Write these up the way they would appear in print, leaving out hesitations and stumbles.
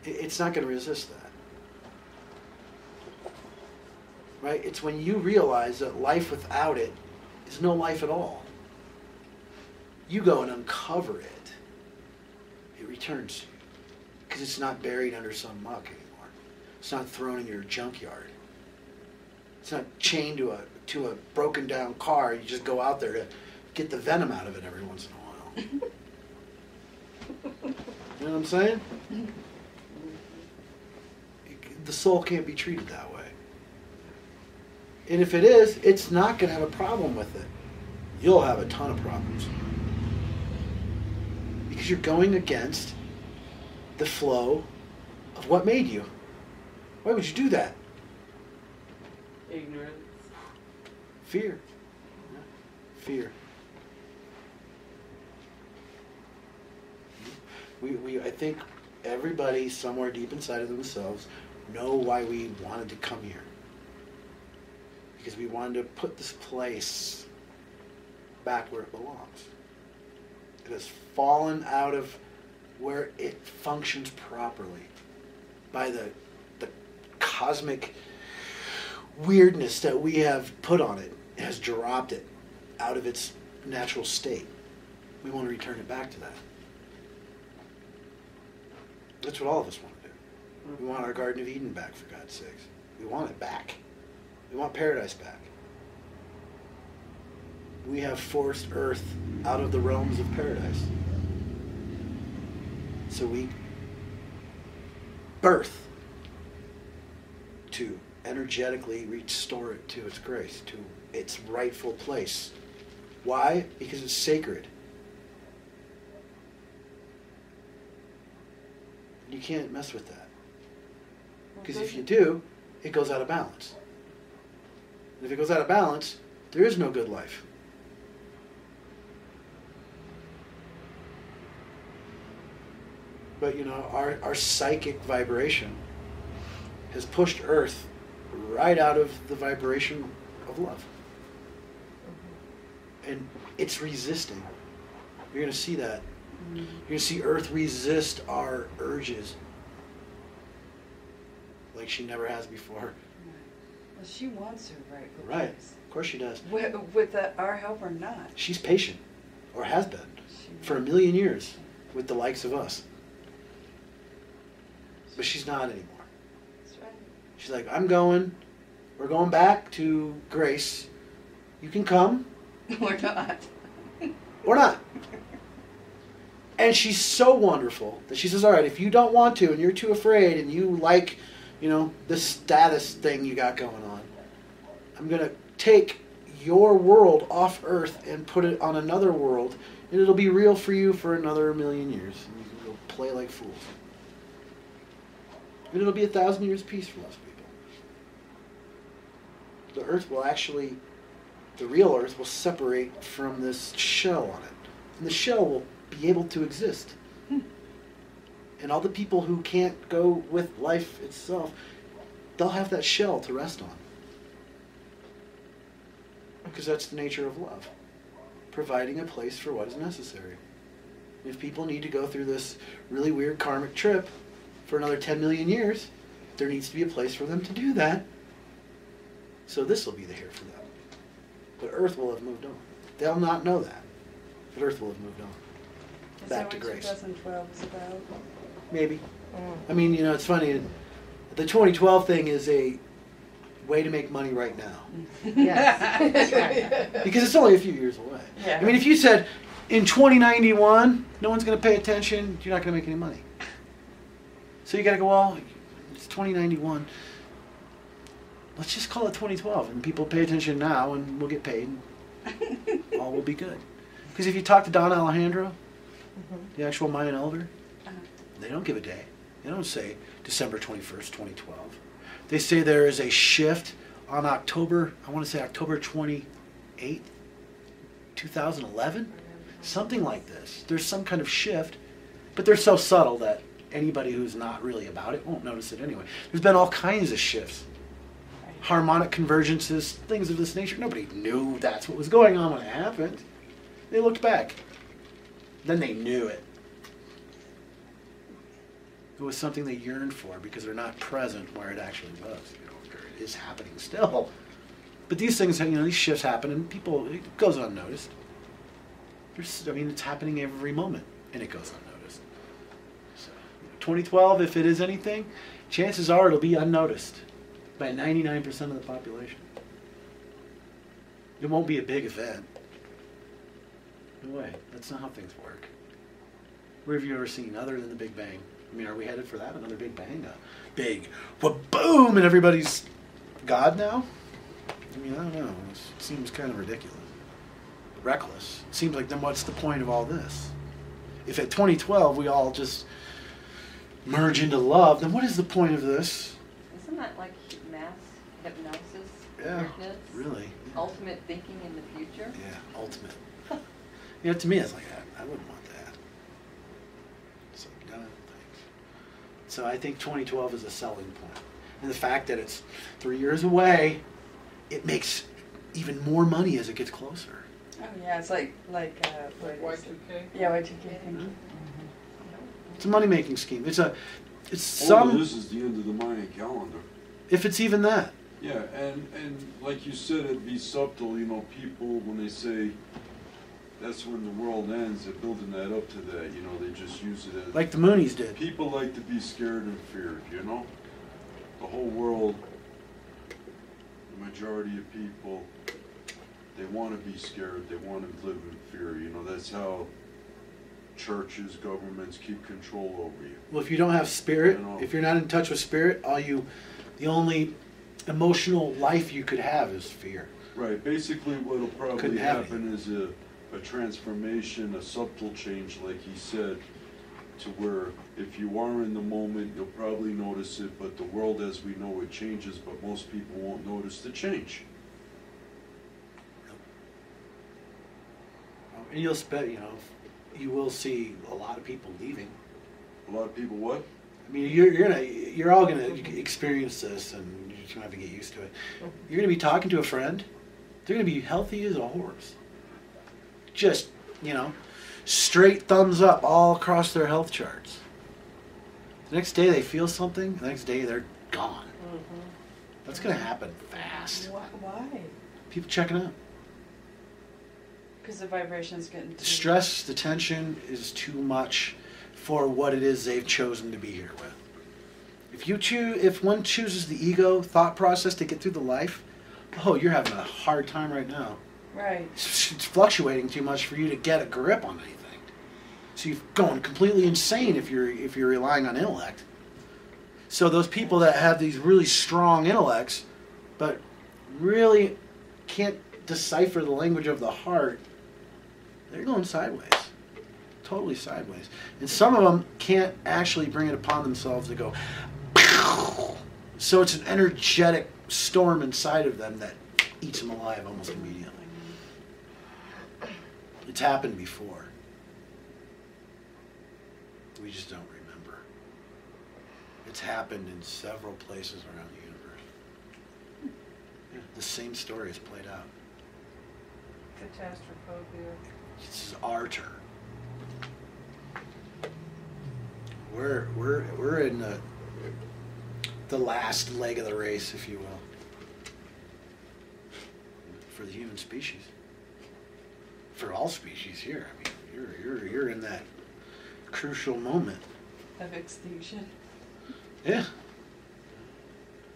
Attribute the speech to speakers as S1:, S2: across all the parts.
S1: It's not going to resist that. Right? It's when you realize that life without it is no life at all. You go and uncover it. It returns to you. Because it's not buried under some muck anymore. It's not thrown in your junkyard. It's not chained to a broken down car. You just go out there to get the venom out of it every once in a while. You know what I'm saying? The soul can't be treated that way. And if it is, it's not going to have a problem with it. You'll have a ton of problems. Because you're going against the flow of what made you. Why would you do that?
S2: Ignorance.
S1: Fear. Fear. I think everybody somewhere deep inside of themselves know why we wanted to come here. Because we wanted to put this place back where it belongs. It has fallen out of where it functions properly by the cosmic weirdness that we have put on it. It has dropped it out of its natural state. We want to return it back to that. That's what all of us want to do. We want our Garden of Eden back, for God's sakes. We want it back. We want paradise back. We have forced Earth out of the realms of paradise. So we birth to energetically restore it to its grace, to its rightful place. Why? Because it's sacred. You can't mess with that. Because if you do, it goes out of balance. And if it goes out of balance, there is no good life. But you know, our psychic vibration has pushed Earth right out of the vibration of love. And it's resisting. You're going to see that. You're going to see Earth resist our urges like she never has before.
S3: Well, she wants her rightful
S1: Right.
S3: place.
S1: Of course she does.
S3: With our help or not.
S1: She's patient, or has been, for 1,000,000 years with the likes of us. But she's not anymore.
S3: That's right.
S1: She's like, we're going back to grace. You can come.
S3: Or not.
S1: Or not. And she's so wonderful that she says, all right, if you don't want to and you're too afraid and you like, you know, this status thing you got going on, I'm going to take your world off Earth and put it on another world, and it'll be real for you for another 1,000,000 years. And you can go play like fools. And it'll be 1,000 years of peace for most people. The Earth will actually, the real Earth will separate from this shell on it. And the shell will be able to exist. And all the people who can't go with life itself, they'll have that shell to rest on. Because that's the nature of love. Providing a place for what is necessary. If people need to go through this really weird karmic trip for another 10,000,000 years, there needs to be a place for them to do that. So this will be the here for them. But Earth will have moved on. They'll not know that. But Earth will have moved on.
S3: Is
S1: Back
S3: that
S1: to
S3: what
S1: grace.
S3: 2012 is about?
S1: Maybe. I mean, you know, it's funny. The 2012 thing is a way to make money right now.
S2: Yes. That's right.
S1: Because it's only a few years away.
S2: Yeah.
S1: I mean, if you said, in 2091, no one's going to pay attention, you're not going to make any money. So you got to go, well, it's 2091. Let's just call it 2012, and people pay attention now, and we'll get paid, and all will be good. Because if you talk to Don Alejandro, the actual Mayan elder, they don't give a day. They don't say December 21st, 2012. They say there is a shift on October 28th, 2011, something like this. There's some kind of shift, but they're so subtle that anybody who's not really about it won't notice it anyway. There's been all kinds of shifts. Harmonic convergences, things of this nature. Nobody knew that's what was going on when it happened. They looked back. Then they knew it. It was something they yearned for because they're not present where it actually was. You know, or it is happening still. But these things, you know, these shifts happen, and people, it goes unnoticed. I mean, it's happening every moment, and it goes unnoticed. So, 2012, if it is anything, chances are it'll be unnoticed by 99% of the population. It won't be a big event. No way. That's not how things work. Where have you ever seen other than the Big Bang? I mean, are we headed for that? Another Big Bang? A big boom, and everybody's God now? I mean, I don't know. It seems kind of ridiculous. Reckless. It seems like, then what's the point of all this? If at 2012 we all just merge into love, then what is the point of this?
S3: Isn't that like mass hypnosis?
S1: Yeah,
S3: Weirdness?
S1: really.
S3: Ultimate thinking in the future?
S1: Yeah, ultimate. You know, to me, it's like, I wouldn't want that. It's like, no, thanks. So I think 2012 is a selling point. And the fact that it's 3 years away, it makes even more money as it gets closer.
S2: Oh yeah, it's like what is it?
S4: Y2K?
S2: Yeah, Y2K. Thank you.
S1: It's a money-making scheme. It's
S5: All
S1: some,
S5: of this is the end of the Mayan calendar.
S1: if it's even that.
S5: Yeah, and like you said, it'd be subtle. You know, people when they say that's when the world ends, they're building that up to that. You know, they just use it as
S1: Like the Moonies did.
S5: people like to be scared and feared. You know, the whole world, the majority of people, they want to be scared. They want to live in fear. You know, that's how churches, governments keep control over you.
S1: Well, if you don't have spirit,
S5: You know.
S1: if you're not in touch with spirit, the only emotional life you could have is fear.
S5: Right. Basically, what'll probably
S1: Couldn't have
S5: happen is a transformation, a subtle change, like he said, to where if you are in the moment, you'll probably notice it, but the world as we know it changes, but most people won't notice the change.
S1: And you'll you will see a lot of people leaving.
S5: A lot of people what?
S1: I mean, you're all gonna experience this, and you're just gonna have to get used to it. You're gonna be talking to a friend. They're gonna be healthy as a horse. Just, straight thumbs up all across their health charts. The next day they feel something. The next day they're gone.
S2: Mm-hmm.
S1: That's gonna happen fast.
S2: Why?
S1: People checking out.
S2: Because the vibration's getting
S1: The
S2: too...
S1: stress, the tension is too much for what it is they've chosen to be here with. If one chooses the ego thought process to get through the life, you're having a hard time right now.
S2: Right.
S1: It's fluctuating too much for you to get a grip on anything. So you're going completely insane if you're relying on intellect. So those people that have these really strong intellects, but really can't decipher the language of the heart, they're going sideways. Totally sideways. And some of them can't actually bring it upon themselves to go, pow! So it's an energetic storm inside of them that eats them alive almost immediately. It's happened before. We just don't remember. It's happened in several places around the universe. Yeah, the same story is played out.
S4: Catastrophophia.
S1: This is our turn. We're in the last leg of the race, if you will, for the human species. For all species here. I mean, you're in that crucial moment.
S2: Of extinction.
S1: Yeah.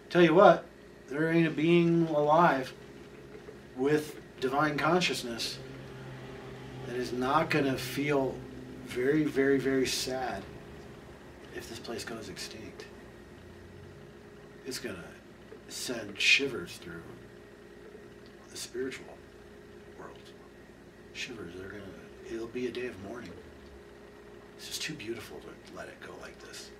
S1: Tell you what, there ain't a being alive with divine consciousness that is not going to feel very, very, very sad if this place goes extinct. It's going to send shivers through the spiritual world. Shivers. It'll be a day of mourning. It's just too beautiful to let it go like this.